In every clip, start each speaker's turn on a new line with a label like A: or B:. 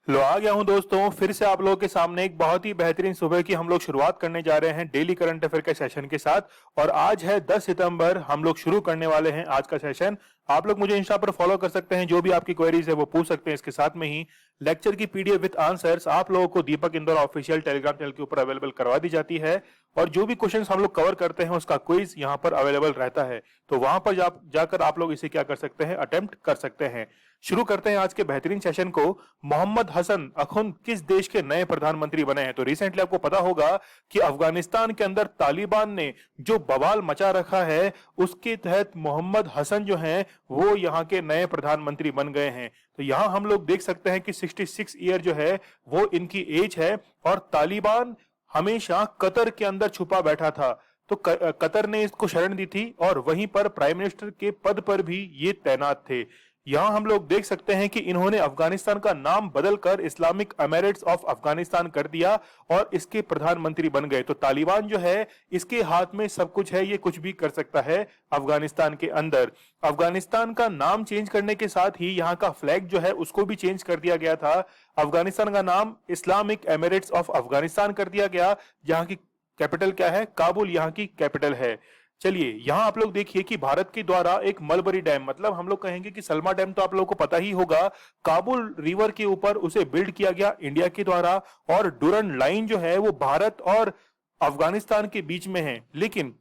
A: लो आ गया हूं दोस्तों, फिर से आप लोगों के सामने एक बहुत ही बेहतरीन सुबह की हम लोग शुरुआत करने जा रहे हैं डेली करंट अफेयर के सेशन के साथ। और आज है 10 सितंबर, हम लोग शुरू करने वाले हैं आज का सेशन। आप लोग मुझे इंस्टा पर फॉलो कर सकते हैं, जो भी आपकी क्वेरीज है वो पूछ सकते हैं। इसके साथ में ही लेक्चर की पीडीएफ विद आंसर्स आप लोगों को दीपक इंदौर ऑफिशियल टेलीग्राम चैनल के ऊपर अवेलेबल करवा दी जाती है। और जो भी क्वेश्चन हम लोग कवर करते हैं उसका क्विज यहाँ पर अवेलेबल रहता है, तो वहां पर जाकर आप लोग इसे क्या कर सकते हैं, अटेम्प्ट कर सकते हैं। शुरू करते हैं आज के बेहतरीन सेशन को। मोहम्मद हसन अखुंद किस देश के नए प्रधानमंत्री बने हैं? तो रिसेंटली आपको पता होगा कि अफगानिस्तान के अंदर तालिबान ने जो बवाल मचा रखा है, उसके तहत मोहम्मद हसन जो हैं वो यहाँ के नए प्रधानमंत्री बन गए हैं। तो यहाँ हम लोग देख सकते हैं कि 66 ईयर जो है वो इनकी एज है। और तालिबान हमेशा कतर के अंदर छुपा बैठा था, तो कतर ने इसको शरण दी थी और वहीं पर प्राइम मिनिस्टर के पद पर भी ये तैनात थे। यहां हम लोग देख सकते हैं कि इन्होंने अफगानिस्तान का नाम बदलकर इस्लामिक एमिरेट्स ऑफ अफगानिस्तान कर दिया और इसके प्रधानमंत्री बन गए। तो तालिबान जो है इसके हाथ में सब कुछ है, ये कुछ भी कर सकता है अफगानिस्तान के अंदर। अफगानिस्तान का नाम चेंज करने के साथ ही यहाँ का फ्लैग जो है उसको भी चेंज कर दिया गया था। अफगानिस्तान का नाम इस्लामिक एमिरेट्स ऑफ अफगानिस्तान कर दिया गया। यहाँ की कैपिटल क्या है? काबुल यहाँ की कैपिटल है। चलिए यहां आप लोग देखिए कि भारत के द्वारा एक मलबरी डैम, मतलब हम लोग कहेंगे कि सलमा डैम तो आप लोगों को पता ही होगा, काबुल रिवर के ऊपर उसे बिल्ड किया गया इंडिया के द्वारा। और डुरन लाइन जो है वो भारत और अफगानिस्तान के बीच में है, लेकिन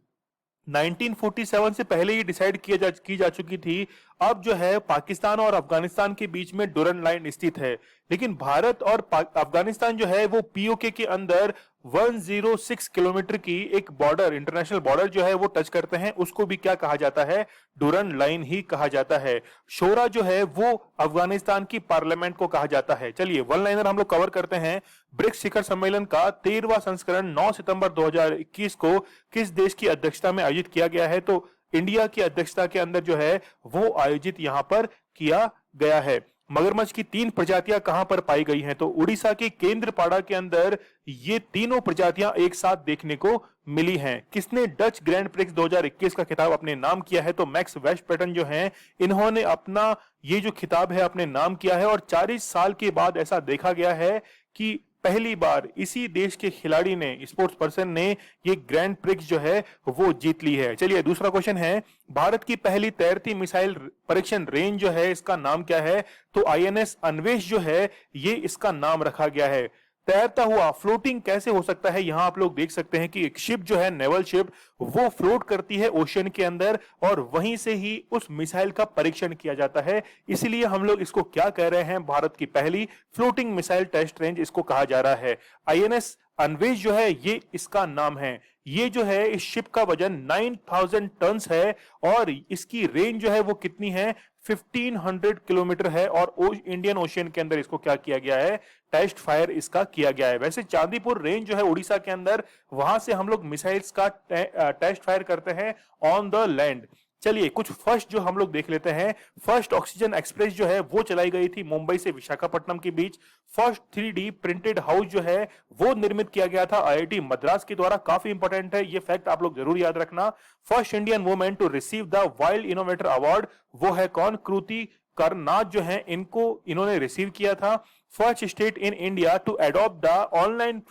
A: 1947 से पहले ही डिसाइड की जा चुकी थी। अब जो है पाकिस्तान और अफगानिस्तान के बीच में डुरन लाइन स्थित है, लेकिन भारत और अफगानिस्तान जो है वो पीओके के अंदर 106 किलोमीटर की एक बॉर्डर, इंटरनेशनल बॉर्डर जो है वो टच करते हैं। उसको भी क्या कहा जाता है? डुरन लाइन ही कहा जाता है। शोरा जो है वो अफगानिस्तान की पार्लियामेंट को कहा जाता है। चलिए वन लाइनर हम लोग कवर करते हैं। ब्रिक्स शिखर सम्मेलन का 13वां संस्करण 9 सितंबर 2021 को किस देश की अध्यक्षता में आयोजित किया गया है? तो इंडिया की अध्यक्षता के अंदर जो है वो आयोजित यहां पर किया गया है। मगरमच्छ की 3 प्रजातियां कहां पर पाई गई हैं? तो उड़ीसा के केंद्रपाड़ा के अंदर ये तीनों प्रजातियां एक साथ देखने को मिली हैं। किसने डच ग्रैंड प्रिक्स 2021 का खिताब अपने नाम किया है? तो मैक्स वेस्टपेटन जो हैं इन्होंने अपना ये जो खिताब है अपने नाम किया है। और 40 साल के बाद ऐसा देखा गया है कि पहली बार इसी देश के खिलाड़ी ने, स्पोर्ट्स पर्सन ने ये ग्रैंड प्रिक्स जो है वो जीत ली है। चलिए दूसरा क्वेश्चन है, भारत की पहली तैरती मिसाइल परीक्षण रेंज जो है इसका नाम क्या है? तो आईएनएस अन्वेष जो है ये इसका नाम रखा गया है। तैरता हुआ, फ्लोटिंग कैसे हो सकता है? यहां आप लोग देख सकते हैं कि एक शिप जो है, नेवल शिप, वो फ्लोट करती है ओशियन के अंदर और वहीं से ही उस मिसाइल का परीक्षण किया जाता है। इसलिए हम लोग इसको क्या कह रहे हैं? भारत की पहली फ्लोटिंग मिसाइल टेस्ट रेंज इसको कहा जा रहा है। आईएनएस अन्वेष जो है ये इसका नाम है। ये जो है इस शिप का वजन 9000 टन है और इसकी रेंज जो है वो कितनी है? 1500 किलोमीटर है। और इंडियन ओशियन के अंदर इसको क्या किया गया है? टेस्ट फायर इसका किया गया है। वैसे चांदीपुर रेंज जो है उड़ीसा के अंदर, वहां से हम लोग मिसाइल्स का टेस्ट फायर करते हैं ऑन द लैंड। चलिए कुछ फर्स्ट जो हम लोग देख लेते हैं। फर्स्ट ऑक्सीजन एक्सप्रेस जो है वो चलाई गई थी मुंबई से विशाखापट्टनम के बीच। फर्स्ट 3D प्रिंटेड हाउस जो है वो निर्मित किया गया था आईआईटी मद्रास के द्वारा। काफी इंपॉर्टेंट है ये फैक्ट, आप लोग जरूर याद रखना। First Indian women to receive the wild innovator award वो है कौन? कृति करनाथ जो है, इनको इन्होंने रिसीव किया था। First state in India to adopt the online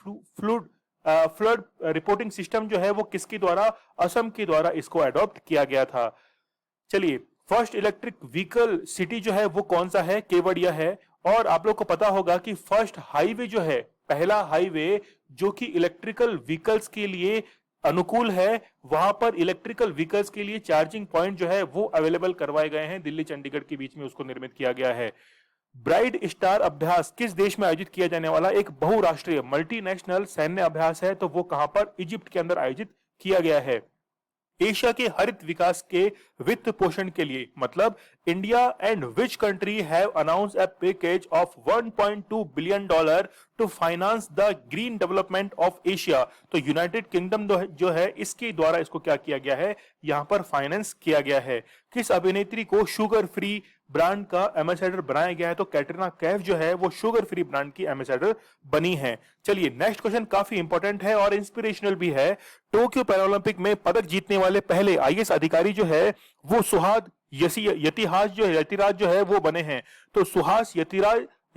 A: flood reporting system जो है वो किसके द्वारा? असम के द्वारा इसको एडॉप्ट किया गया था। चलिए फर्स्ट इलेक्ट्रिक व्हीकल सिटी जो है वो कौन सा है? केवड़िया है। और आप लोग को पता होगा कि फर्स्ट हाईवे जो है, पहला हाईवे जो कि इलेक्ट्रिकल व्हीकल्स के लिए अनुकूल है, वहां पर इलेक्ट्रिकल व्हीकल्स के लिए चार्जिंग पॉइंट जो है वो अवेलेबल करवाए गए हैं। दिल्ली चंडीगढ़ के बीच में उसको निर्मित किया गया है। ब्राइड स्टार अभ्यास किस देश में आयोजित किया जाने वाला एक बहुराष्ट्रीय मल्टीनेशनल सैन्य अभ्यास है? तो वो कहां पर? इजिप्ट के अंदर आयोजित किया गया है। एशिया के हरित विकास के वित्त पोषण के लिए, मतलब India and which country have announce a package of $1.2 billion to finance the green development of Asia. तो यूनाइटेड किंगडम जो है इसके द्वारा इसको क्या किया गया है? यहां पर फाइनेंस किया गया है। किस अभिनेत्री को शुगर फ्री ब्रांड का एम्बेसडर बनाया गया है? तो कैटरीना कैफ जो है वो शुगर फ्री ब्रांड की एम्बेसडर बनी है। चलिए नेक्स्ट क्वेश्चन काफी इंपॉर्टेंट है और इंस्पिरेशनल भी है। टोक्यो पैरालंपिक में पदक जीतने वाले पहले आईएएस अधिकारी जो है वो सुहास यतिराज जो है वो बने हैं। तो सुहास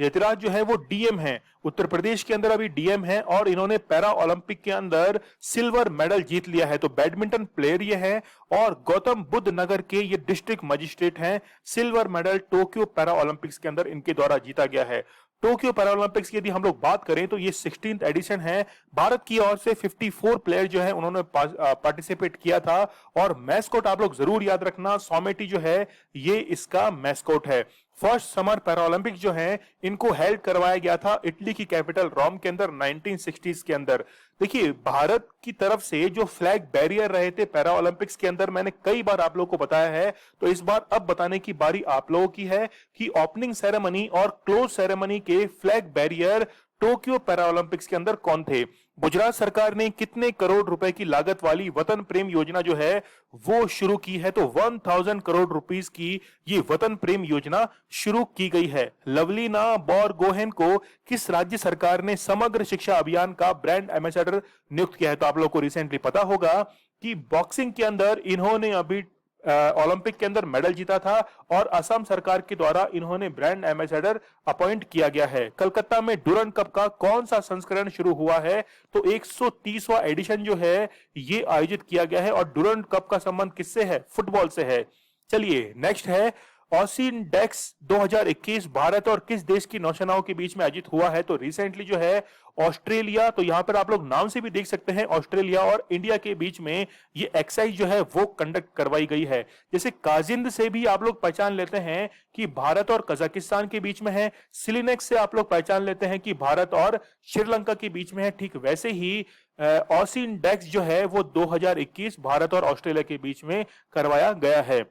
A: यतिराज जो है वो डीएम है, उत्तर प्रदेश के अंदर अभी डीएम है और इन्होंने पैरा ओलंपिक के अंदर सिल्वर मेडल जीत लिया है। तो बैडमिंटन प्लेयर ये है और गौतम बुद्ध नगर के ये डिस्ट्रिक्ट मजिस्ट्रेट हैं। Silver medal Tokyo para Olympics के अंदर इनके द्वारा जीता गया है। टोक्यो पैरालंपिक्स की यदि हम लोग बात करें तो ये 16th एडिशन है। भारत की ओर से 54 प्लेयर जो है उन्होंने पार्टिसिपेट किया था और मैस्कोट आप लोग जरूर याद रखना, सोमेटी जो है ये इसका मैस्कोट है। फर्स्ट समर पैरालंपिक्स जो है इनको हेल्ड करवाया गया था इटली की कैपिटल रोम के अंदर 1960s के अंदर। देखिए भारत की तरफ से जो फ्लैग बैरियर रहे थे पैरा ओलंपिक्स के अंदर मैंने कई बार आप लोगों को बताया है, तो इस बार अब बताने की बारी आप लोगों की है कि ओपनिंग सेरेमनी और क्लोज सेरेमनी के flag barrier Tokyo para Olympics के अंदर कौन थे। गुजरात सरकार ने कितने करोड़ रुपए की लागत वाली वतन प्रेम योजना जो है वो शुरू की है, तो 1000 करोड़ रुपीस की ये वतन प्रेम योजना शुरू की गई है। लवलीना बोरगोहेन को किस राज्य सरकार ने समग्र शिक्षा अभियान का ब्रांड एम्बेसडर नियुक्त किया है। तो आप लोगों को रिसेंटली पता होगा कि बॉक्सिंग के अंदर इन्होंने अभी ओलंपिक के अंदर मेडल जीता था और असम सरकार के द्वारा इन्होंने ब्रांड एम्बेसडर अपॉइंट किया गया है। कलकत्ता में डुरंड कप का कौन सा संस्करण शुरू हुआ है, तो 130वां एडिशन जो है ये आयोजित किया गया है और डुरंड कप का संबंध किससे है, फुटबॉल से है। चलिए नेक्स्ट है ओसिन डेक्स 2021 भारत और किस देश की नौसेनाओं के बीच में आयोजित हुआ है। तो रिसेंटली जो है ऑस्ट्रेलिया, तो यहां पर आप लोग नाम से भी देख सकते हैं ऑस्ट्रेलिया और इंडिया के बीच में ये एक्सरसाइज जो है वो कंडक्ट करवाई गई है। जैसे काजिंद से भी आप लोग पहचान लेते हैं कि भारत और कजाकिस्तान के बीच में है, सिलिनेक्स से आप लोग पहचान लेते हैं कि भारत और श्रीलंका के बीच में है, ठीक वैसे ही ओसिन डेक्स जो है वो 2021 भारत और ऑस्ट्रेलिया के बीच में करवाया गया है।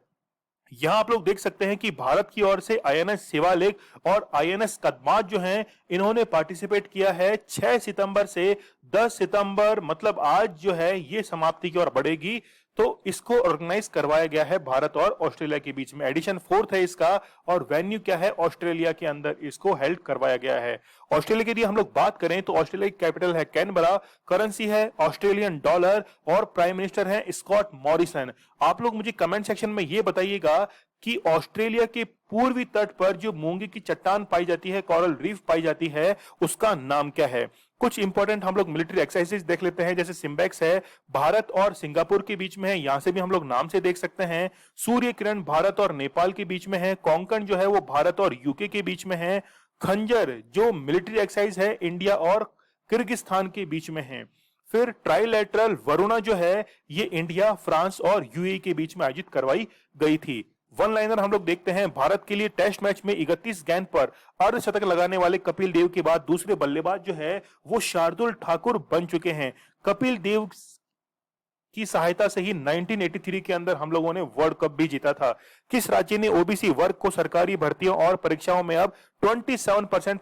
A: यहां आप लोग देख सकते हैं कि भारत की ओर से आईएनएस शिवालिक और आईएनएस कदमात जो हैं इन्होंने पार्टिसिपेट किया है। 6 सितंबर से 10 सितंबर मतलब आज जो है ये समाप्ति की ओर बढ़ेगी, तो इसको ऑर्गेनाइज करवाया गया है भारत और ऑस्ट्रेलिया के बीच में। एडिशन 4th है इसका और वेन्यू क्या है, ऑस्ट्रेलिया के अंदर इसको हेल्ड करवाया गया है। ऑस्ट्रेलिया की यदि हम लोग बात करें तो ऑस्ट्रेलिया की कैपिटल है कैनबरा, करेंसी है ऑस्ट्रेलियन डॉलर और प्राइम मिनिस्टर है स्कॉट मॉरिसन। आप लोग मुझे कमेंट सेक्शन में ये बताइएगा कि ऑस्ट्रेलिया के पूर्वी तट पर जो मूंगे की चट्टान पाई जाती है, कोरल रीफ पाई जाती है, उसका नाम क्या है। कुछ इंपॉर्टेंट हम लोग मिलिट्री एक्सरसाइजेस देख लेते हैं, जैसे सिम्बेक्स है भारत और सिंगापुर के बीच में है, यहां से भी हम लोग नाम से देख सकते हैं। सूर्य किरण भारत और नेपाल के बीच में है। कोंकण जो है वो भारत और यूके के बीच में है। खंजर जो मिलिट्री एक्सरसाइज है इंडिया और किर्गिस्तान के बीच में है। फिर ट्राइलेटरल वरुणा जो है ये इंडिया, फ्रांस और यूएई के बीच में आयोजित करवाई गई थी। वन लाइनर हम लोग देखते हैं, भारत के लिए टेस्ट मैच में 31 गेंद पर अर्धशतक लगाने वाले कपिल देव के बाद दूसरे बल्लेबाज जो है वो शार्दुल ठाकुर बन चुके हैं। कपिल देव की सहायता से ही 1983 के अंदर हम लोगों ने वर्ल्ड कप भी जीता था। किस राज्य ने ओबीसी वर्ग को सरकारी भर्तियों और परीक्षाओं में अब 27%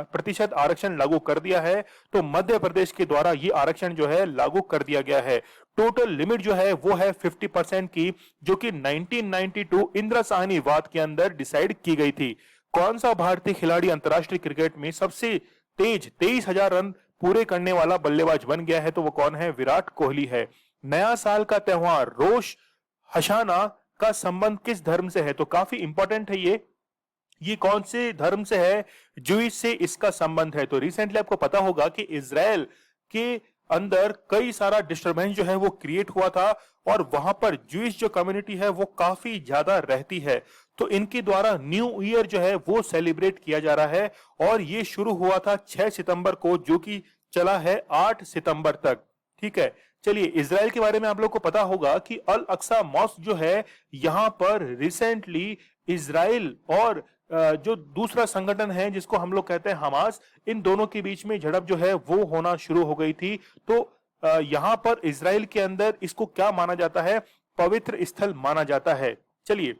A: प्रतिशत आरक्षण लागू कर दिया है, तो मध्य प्रदेश के द्वारा ये आरक्षण जो है लागू कर दिया गया है। टोटल लिमिट जो है वो है 50% की, जो कि 1992 इंदिरा साहनी वाद के अंदर डिसाइड की गई थी। कौन सा भारतीय खिलाड़ी अंतरराष्ट्रीय क्रिकेट में सबसे तेज 23,000 रन पूरे करने वाला बल्लेबाज बन गया है, तो वो कौन है, विराट कोहली है। नया साल का त्योहार रोश हशाना का संबंध किस धर्म से है, तो काफी इंपॉर्टेंट है ये कौन से धर्म से है, जूइश से इसका संबंध है। तो रिसेंटली आपको पता होगा कि इजराइल के अंदर कई सारा डिस्टरबेंस जो है वो क्रिएट हुआ था और वहां पर जूइश जो कम्युनिटी है वो काफी ज्यादा रहती है, तो इनके द्वारा न्यू ईयर जो है वो सेलिब्रेट किया जा रहा है और ये शुरू हुआ था 6 सितंबर को, जो कि चला है 8 सितंबर तक। ठीक है, चलिए इजराइल के बारे में आप लोग को पता होगा कि अल अक्सा मॉस्क जो है यहां पर रिसेंटली इजराइल और जो दूसरा संगठन है जिसको हम लोग कहते हैं हमास, इन दोनों के बीच में झड़प जो है वो होना शुरू हो गई थी। तो यहां पर इजराइल के अंदर इसको क्या माना जाता है, पवित्र स्थल माना जाता है। चलिए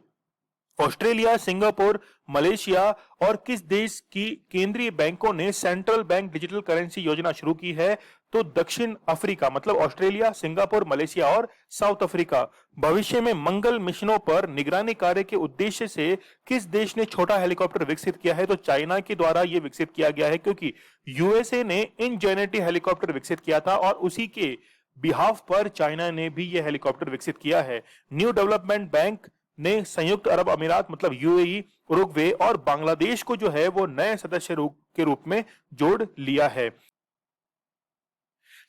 A: ऑस्ट्रेलिया, सिंगापुर, मलेशिया और किस देश की केंद्रीय बैंकों ने सेंट्रल बैंक डिजिटल करेंसी योजना शुरू की है, तो दक्षिण अफ्रीका, मतलब ऑस्ट्रेलिया, सिंगापुर, मलेशिया और साउथ अफ्रीका। भविष्य में मंगल मिशनों पर निगरानी कार्य के उद्देश्य से किस देश ने छोटा हेलीकॉप्टर विकसित किया है, तो चाइना के द्वारा यह विकसित किया गया है, क्योंकि यूएसए ने इनजेनिटी हेलीकॉप्टर विकसित किया था और उसी के बिहाफ पर चाइना ने भी यह हेलीकॉप्टर विकसित किया है। न्यू डेवलपमेंट बैंक ने संयुक्त अरब अमीरात मतलब यूएई उरुग्वे और बांग्लादेश को जो है वो नए सदस्य के रूप में जोड़ लिया है।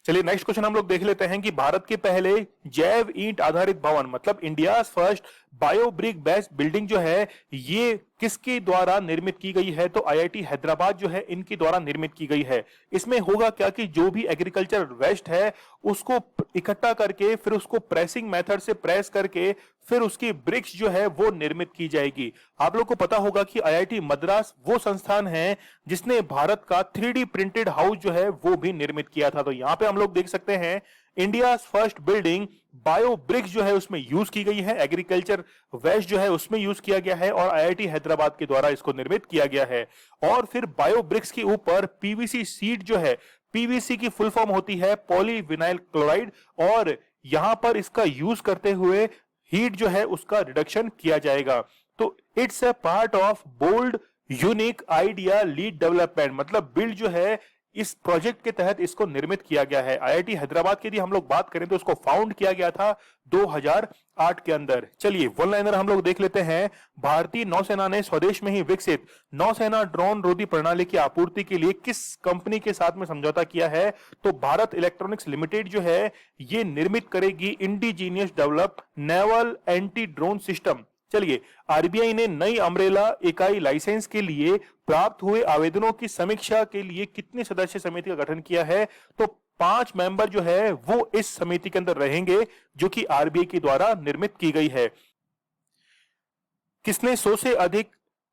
A: चलिए नेक्स्ट क्वेश्चन हम लोग देख लेते हैं कि भारत के पहले जैव ईंट आधारित भवन मतलब इंडिया फर्स्ट बायोब्रिक बेस्ड बिल्डिंग जो है ये किसके द्वारा निर्मित की गई है? तो आईआईटी हैदराबाद जो है इनके द्वारा निर्मित की गई है। इसमें होगा क्या कि जो भी एग्रीकल्चर वेस्ट है उसको इकट्ठा करके फिर उसको प्रेसिंग मेथड से प्रेस करके फिर उसकी ब्रिक्स जो है वो निर्मित की जाएगी। आप लोग को पता होगा कि आईआईटी मद्रास वो संस्थान है जिसने भारत का 3D प्रिंटेड हाउस जो है वो भी निर्मित किया था। तो यहाँ पे हम लोग देख सकते हैं India first building bio bricks जो है उसमें यूज की गई है, एग्रीकल्चर वेस्ट जो है उसमें यूज किया गया है और आईआईटी हैदराबाद के द्वारा इसको निर्मित किया गया है। और फिर बायो ब्रिक्स के ऊपर पीवीसी सीट जो है, पीवीसी की फुल फॉर्म होती है पॉलीविनाइल क्लोराइड, और यहां पर इसका यूज करते हुए हीट जो है उसका रिडक्शन किया जाएगा। तो it's a part of bold unique idea lead development मतलब बिल्ड जो है इस प्रोजेक्ट के तहत इसको निर्मित किया गया है। आईआईटी हैदराबाद की यदि हम लोग बात करें तो इसको फाउंड किया गया था 2008 के अंदर। चलिए वन लाइनर हम लोग देख लेते हैं। भारतीय नौसेना ने स्वदेश में ही विकसित नौसेना ड्रोन रोधी प्रणाली की आपूर्ति के लिए किस कंपनी के साथ में समझौता किया है? तो भारत इलेक्ट्रॉनिक्स लिमिटेड जो है ये निर्मित करेगी indigenous developed naval anti drone system. चलिए आरबीआई ने नई अम्ब्रेला इकाई लाइसेंस के लिए प्राप्त हुए आवेदनों की समीक्षा के लिए कितनी सदस्य समिति का गठन किया है? तो 5 मेंबर जो है वो इस समिति के अंदर रहेंगे जो कि आरबीआई के द्वारा निर्मित की गई है। किसने 100 से अधिक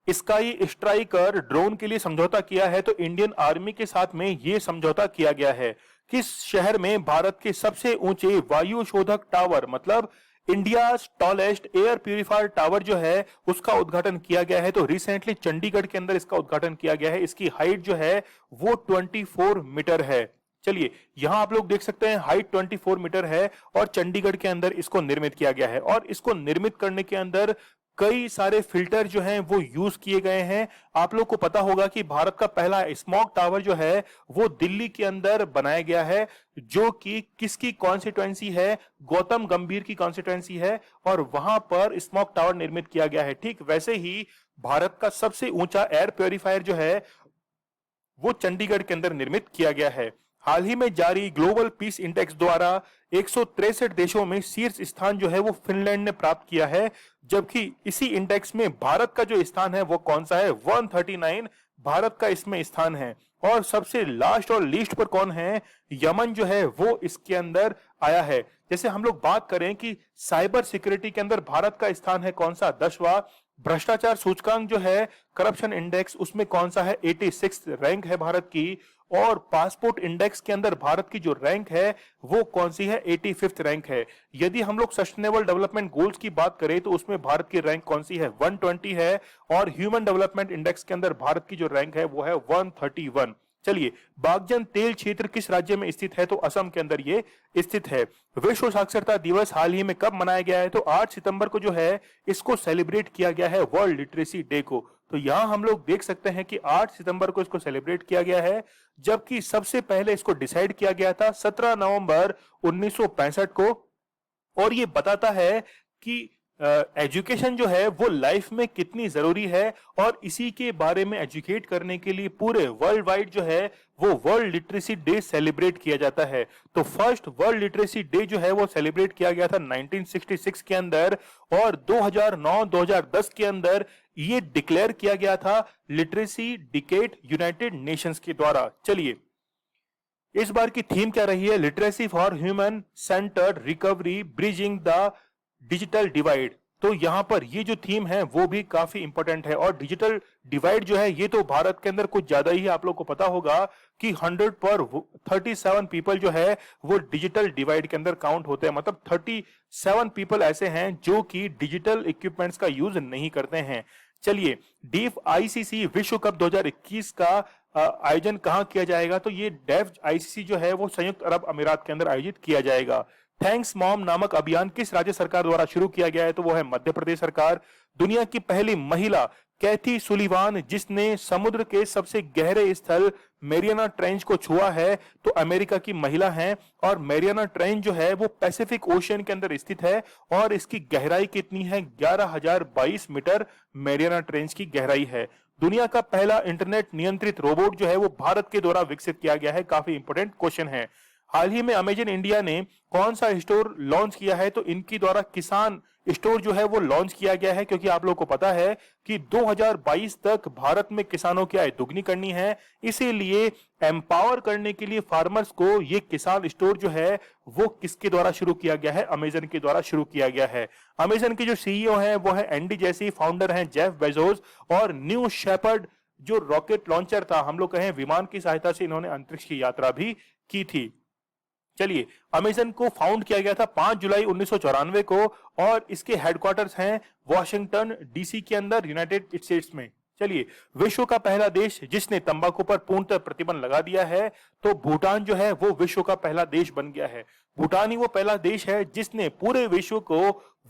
A: स्काई स्ट्राइकर ड्रोन के लिए समझौता किया है? तो इंडियन आर्मी के साथ में यह समझौता किया गया है। किस शहर में भारत के सबसे ऊंचे वायु शोधक टावर मतलब India tallest air purifier tower जो है उसका उद्घाटन किया गया है? तो रिसेंटली चंडीगढ़ के अंदर इसका उद्घाटन किया गया है। इसकी हाइट जो है वो 24 मीटर है। चलिए यहां आप लोग देख सकते हैं हाइट 24 मीटर है और चंडीगढ़ के अंदर इसको निर्मित किया गया है। और इसको निर्मित करने के अंदर कई सारे फिल्टर जो हैं वो यूज किए गए हैं। आप लोग को पता होगा कि भारत का पहला स्मॉग टावर जो है वो दिल्ली के अंदर बनाया गया है जो कि किसकी कॉन्स्टिट्यूएंसी है? गौतम गंभीर की कॉन्स्टिट्यूएंसी है और वहां पर स्मॉग टावर निर्मित किया गया है। ठीक वैसे ही भारत का सबसे ऊंचा एयर प्योरीफायर जो है वो चंडीगढ़ के अंदर निर्मित किया गया है। हाल ही में जारी ग्लोबल पीस इंडेक्स द्वारा 163 देशों में शीर्ष स्थान जो है वो फिनलैंड ने प्राप्त किया है, जबकि इसी इंडेक्स में भारत का जो स्थान है वो कौन सा है? 139 भारत का इसमें स्थान है। और सबसे लास्ट और लीस्ट पर कौन है? यमन जो है वो इसके अंदर आया है। जैसे हम लोग बात करें कि साइबर सिक्योरिटी के अंदर भारत का स्थान है कौन सा? 10वां। भ्रष्टाचार सूचकांक जो है करप्शन इंडेक्स उसमें कौन सा है? 86 रैंक है भारत की। और पासपोर्ट इंडेक्स के अंदर भारत की जो रैंक है वो कौन सी है? 85 रैंक है। यदि हम लोग सस्टेनेबल डेवलपमेंट गोल्स की बात करें तो उसमें भारत की रैंक कौन सी है? 120 है। और ह्यूमन डेवलपमेंट इंडेक्स के अंदर भारत की जो रैंक है वो है 131। चलिए बागजन तेल क्षेत्र किस राज्य में स्थित है? तो असम के अंदर ये स्थित है। विश्व साक्षरता दिवस हाल ही में कब मनाया गया है? तो 8 सितंबर को जो है इसको सेलिब्रेट किया गया है वर्ल्ड लिटरेसी डे को। तो यहां हम लोग देख सकते हैं कि 8 सितंबर को इसको सेलिब्रेट किया गया है, जबकि सबसे पहले इसको डिसाइड किया गया था 17 नवंबर 1965 को। और ये बताता है कि एजुकेशन जो है वो लाइफ में कितनी जरूरी है और इसी के बारे में एजुकेट करने के लिए पूरे वर्ल्ड वाइड जो है वो वर्ल्ड लिटरेसी डे सेलिब्रेट किया जाता है। तो फर्स्ट वर्ल्ड लिटरेसी डे जो है वो सेलिब्रेट किया गया था 1966 के अंदर और 2009-2010 के अंदर ये डिक्लेयर किया गया था लिटरेसी डिकेड यूनाइटेड नेशंस के द्वारा। चलिए इस बार की थीम क्या रही है? Literacy for human centred recovery bridging the digital divide. तो यहां पर ये जो थीम है वो भी काफी इंपॉर्टेंट है। और डिजिटल डिवाइड जो है ये तो भारत के अंदर कुछ ज्यादा ही आप लोग को पता होगा कि 100 पर 37 पीपल जो है वो डिजिटल डिवाइड के अंदर काउंट होते हैं। मतलब 37 पीपल ऐसे हैं जो कि डिजिटल इक्विपमेंट्स का यूज नहीं करते हैं। चलिए डीफ आईसीसी विश्व कप 2021 का आयोजन कहां किया जाएगा? तो ये डेफ आईसीसी जो है वो संयुक्त अरब अमीरात के अंदर आयोजित किया जाएगा। थैंक्स मॉम नामक अभियान किस राज्य सरकार द्वारा शुरू किया गया है? तो वो है मध्य प्रदेश सरकार। दुनिया की पहली महिला कैथी सुलिवान जिसने समुद्र के सबसे गहरे स्थल मैरियाना ट्रेंच को छुआ है, तो अमेरिका की महिला हैं। और मैरियाना ट्रेंच जो है वो पैसिफिक ओशियन के अंदर स्थित है और इसकी गहराई कितनी है? 11,022 मीटर मैरियाना ट्रेंच की गहराई है। दुनिया का पहला इंटरनेट नियंत्रित रोबोट जो है वो भारत के द्वारा विकसित किया गया है। काफी इंपोर्टेंट क्वेश्चन है। हाल ही में अमेजन इंडिया ने कौन सा स्टोर लॉन्च किया है? तो इनकी द्वारा किसान स्टोर जो है वो लॉन्च किया गया है, क्योंकि आप लोगों को पता है कि 2022 तक भारत में किसानों की आय दुगनी करनी है। इसीलिए एम्पावर करने के लिए फार्मर्स को ये किसान स्टोर जो है वो किसके द्वारा शुरू किया गया है? अमेजन के द्वारा शुरू किया गया है। अमेजन के जो सीईओ हैं वो है एंडी जेसी, फाउंडर हैं जेफ बेजोस, और न्यू शेपर्ड जो रॉकेट लॉन्चर था, हम लोग कहें विमान की सहायता से इन्होंने अंतरिक्ष की यात्रा भी की थी। चलिए, अमेजन को फाउंड किया गया था 5 जुलाई 1994 को और इसके हेडक्वार्टर्स हैं वॉशिंगटन डीसी के अंदर, यूनाइटेड स्टेट्स में। चलिए, विश्व का पहला देश जिसने तंबाकू पर पूर्णतः प्रतिबंध लगा दिया है, तो भूटान जो है वो विश्व का पहला देश बन गया है। भूटान ही वो पहला देश है जिसने पूरे विश्व को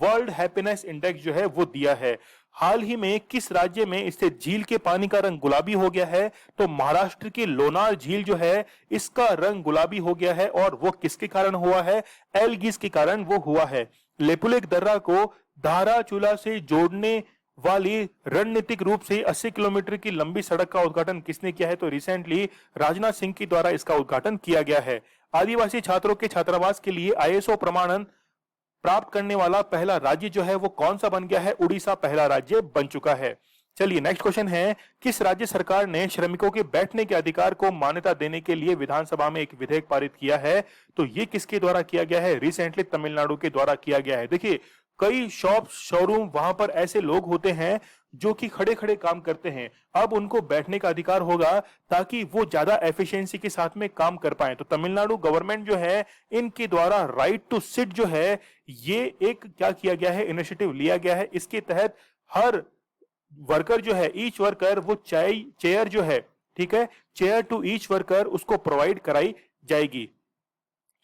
A: वर्ल्ड हैप्पीनेस इंडेक्स जो है वो दिया है। हाल ही में किस राज्य में स्थित झील के पानी का रंग गुलाबी हो गया है? तो महाराष्ट्र की लोनार झील जो है इसका रंग गुलाबी हो गया है, और वो किसके कारण हुआ है? एल्गिस के कारण वो हुआ है। लेपुलेक दर्रा को धाराचूला से जोड़ने वाली रणनीतिक रूप से 80 किलोमीटर की लंबी सड़क का उद्घाटन किसने किया है? तो रिसेंटली राजनाथ सिंह के द्वारा इसका उद्घाटन किया गया है। आदिवासी छात्रों के छात्रावास के लिए आईएसओ प्रमाणन प्राप्त करने वाला पहला राज्य जो है वो कौन सा बन गया है? उड़ीसा पहला राज्य बन चुका है। चलिए, नेक्स्ट क्वेश्चन है, किस राज्य सरकार ने श्रमिकों के बैठने के अधिकार को मान्यता देने के लिए विधानसभा में एक विधेयक पारित किया है? तो ये किसके द्वारा किया गया है? रिसेंटली तमिलनाडु के द्वारा किया गया है। देखिए, कई शॉप शोरूम वहां पर ऐसे लोग होते हैं जो कि खड़े खड़े काम करते हैं, अब उनको बैठने का अधिकार होगा ताकि वो ज्यादा एफिशिएंसी के साथ में काम कर पाए। तो तमिलनाडु गवर्नमेंट जो है इनके द्वारा राइट टू सिट जो है ये एक क्या किया गया है? इनिशिएटिव लिया गया है। इसके तहत हर वर्कर जो है, ईच वर्कर, वो चेयर जो है, ठीक है, चेयर टू ईच वर्कर उसको प्रोवाइड कराई जाएगी।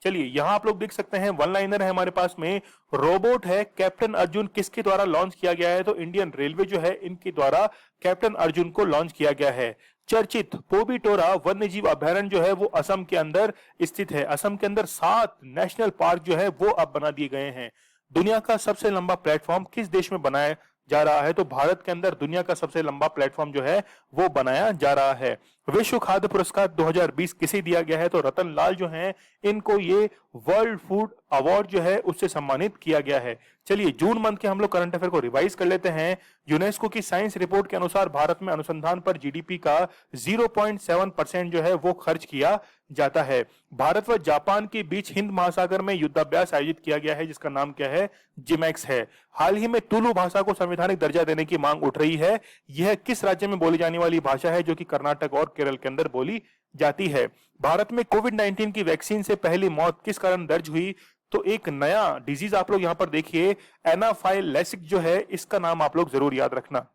A: चलिए, यहां आप लोग देख सकते हैं वन लाइनर है हमारे पास में, रोबोट है कैप्टन अर्जुन, किसके द्वारा लॉन्च किया गया है? तो इंडियन रेलवे जो है इनके द्वारा कैप्टन अर्जुन को लॉन्च किया गया है। चर्चित पोबिटोरा वन्य जीव अभयारण्य जो है वो असम के अंदर स्थित है। असम के अंदर 7 नेशनल पार्क जो है वो अब बना दिए गए हैं। दुनिया का सबसे लंबा प्लेटफॉर्म किस देश में बनाया जा रहा है? तो भारत के अंदर दुनिया का सबसे लंबा प्लेटफॉर्म जो है वो बनाया जा रहा है। विश्व खाद्य पुरस्कार 2020 किसे दिया गया है? तो रतन लाल जो हैं इनको ये वर्ल्ड फूड अवार्ड जो है उससे सम्मानित किया गया है। चलिए, जून मंथ के हम लोग करंट अफेयर को रिवाइज कर लेते हैं। यूनेस्को की साइंस रिपोर्ट के अनुसार भारत में अनुसंधान पर जीडीपी का 0.7% जो है वो खर्च किया जाता है। भारत व जापान के बीच हिंद महासागर में युद्धाभ्यास आयोजित किया गया है जिसका नाम क्या है? जिमैक्स है। हाल ही में तुलु भाषा को संवैधानिक दर्जा देने की मांग उठ रही है। यह किस राज्य में बोली जाने वाली भाषा है जो कि कर्नाटक और केरल के अंदर बोली जाती है? भारत में कोविड-19 की वैक्सीन से पहली मौत किस कारण दर्ज हुई? तो एक नया डिजीज आप लोग यहां पर देखिए, एनाफाइलेसिस जो है, इसका नाम आप लोग जरूर याद रखना।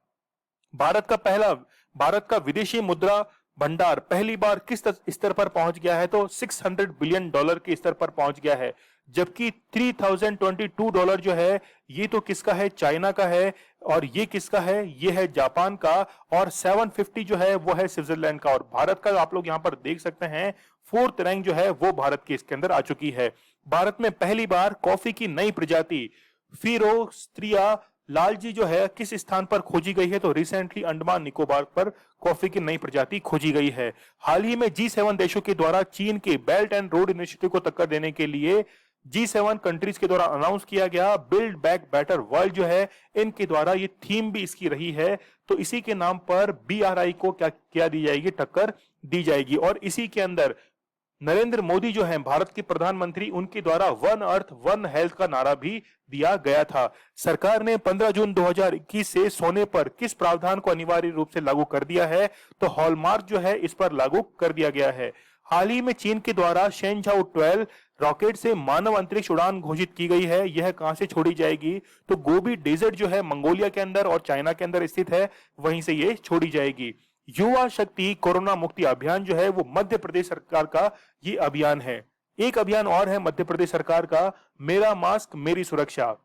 A: भारत का विदेशी मुद्रा भंडार पहली बार किस स्तर पर पहुंच गया है? तो $600 बिलियन के स्तर पर पहुंच गया है। जबकि $3022 जो है ये तो किसका है? चाइना का है। और ये किसका है? ये है जापान का। और 750 जो है वो है स्विट्जरलैंड का। और भारत का आप लोग यहां पर देख सकते हैं 4th रैंक जो है वो भारत की इसके अंदर आ चुकी है। भारत में पहली बार कॉफी की नई प्रजाति फिरोस्ट्रिया लालजी जो है किस स्थान पर खोजी गई है? तो रिसेंटली अंडमान निकोबार पर कॉफी की नई प्रजाति खोजी गई है। हाल ही में G7 देशों के द्वारा चीन के बेल्ट एंड रोड इनिशिएटिव को टक्कर देने के लिए G7 कंट्रीज के द्वारा अनाउंस किया गया बिल्ड बैक बेटर वर्ल्ड जो है इनके द्वारा ये थीम भी इसकी रही है। तो इसी के नाम पर BRI को क्या दी जाएगी? टक्कर दी जाएगी। और इसी के अंदर नरेंद्र मोदी जो हैं भारत के प्रधानमंत्री, उनके द्वारा वन अर्थ वन हेल्थ का नारा भी दिया गया था। सरकार ने 15 जून 2021 से सोने पर किस प्रावधान को अनिवार्य रूप से लागू कर दिया है? तो हॉलमार्क जो है इस पर लागू कर दिया गया है। हाल ही में चीन के द्वारा शेनझाओ 12 रॉकेट से मानव अंतरिक्ष उड़ान घोषित की गई है। यह कहां से छोड़ी जाएगी? तो गोबी डेजर्ट जो है मंगोलिया के अंदर और चाइना के अंदर स्थित है, वहीं से ये छोड़ी जाएगी। युवा शक्ति कोरोना मुक्ति अभियान जो है वो मध्य प्रदेश सरकार का ये अभियान है। एक अभियान और है मध्य प्रदेश सरकार का, मेरा मास्क मेरी सुरक्षा।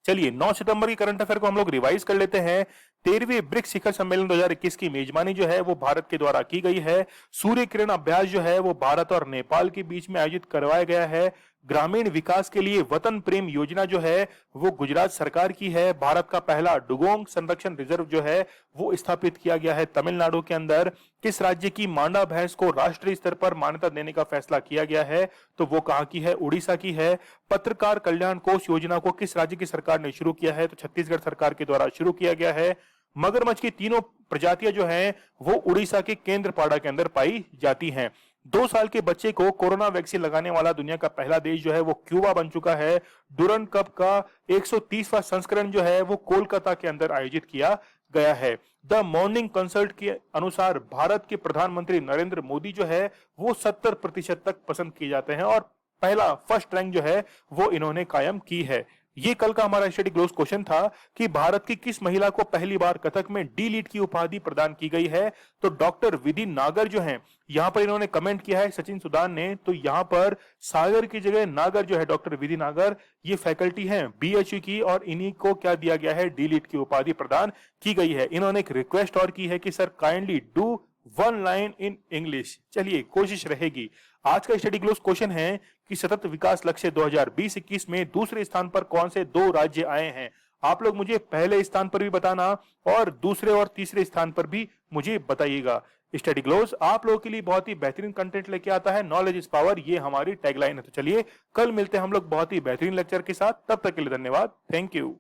A: चलिए 9 सितंबर की करंट अफेयर को हम लोग रिवाइज कर लेते हैं। 13वें ब्रिक्स शिखर सम्मेलन 2021 की मेजबानी जो है वो भारत के द्वारा की गई है। सूर्य किरण अभ्यास जो है वो भारत और नेपाल के बीच में आयोजित करवाया गया है। ग्रामीण विकास के लिए वतन प्रेम योजना जो है वो गुजरात सरकार की है। भारत का पहला डुगोंग संरक्षण रिजर्व जो है वो स्थापित किया गया है तमिलनाडु के अंदर। किस राज्य की मांडा भैंस को राष्ट्रीय स्तर पर मान्यता देने का फैसला किया गया है, तो वो कहां की है, उड़ीसा की है। पत्रकार कल्याण कोष योजना को किस राज्य की सरकार ने शुरू किया है, तो छत्तीसगढ़ सरकार के द्वारा शुरू किया गया है। मगरमच्छ की तीनों प्रजातियां जो हैं वो उड़ीसा के केंद्रपाड़ा के अंदर पाई जाती हैं। 2 साल के बच्चे को कोरोना वैक्सीन लगाने वाला दुनिया का पहला देश जो है वो क्यूबा बन चुका है। डुरंड कप का 130वां संस्करण जो है वो कोलकाता के अंदर आयोजित किया गया है। द मॉर्निंग कंसल्ट के अनुसार भारत के प्रधानमंत्री नरेंद्र मोदी जो है वो 70% तक पसंद किए जाते हैं और पहला फर्स्ट रैंक जो है वो इन्होंने कायम की है। ये कल का हमारा स्टडी ग्लोस क्वेश्चन था कि भारत की किस महिला को पहली बार कथक में डी लीट की उपाधि प्रदान की गई है, तो डॉक्टर विधि नागर जो हैं, यहां पर इन्होंने कमेंट किया है सचिन सुदान ने, तो यहां पर सागर की जगह नागर जो है डॉक्टर विधि नागर ये फैकल्टी हैं बीएचयू की और इन्हीं को क्या दिया गया है, डी लीट की उपाधि प्रदान की गई है। इन्होंने एक रिक्वेस्ट और की है कि sir kindly do 1 line in English. चलिए कोशिश रहेगी। आज का स्टडी ग्लोस क्वेश्चन है कि सतत विकास लक्ष्य 2020-21 में दूसरे स्थान पर कौन से 2 राज्य आए हैं। आप लोग मुझे पहले स्थान पर भी बताना और दूसरे और तीसरे स्थान पर भी मुझे बताइएगा। स्टडी ग्लोस आप लोगों के लिए बहुत ही बेहतरीन कंटेंट लेके आता है। नॉलेज इज पावर, ये हमारी टैगलाइन है। तो चलिए कल मिलते हैं हम लोग बहुत ही बेहतरीन लेक्चर के साथ। तब तक के लिए धन्यवाद। Thank you.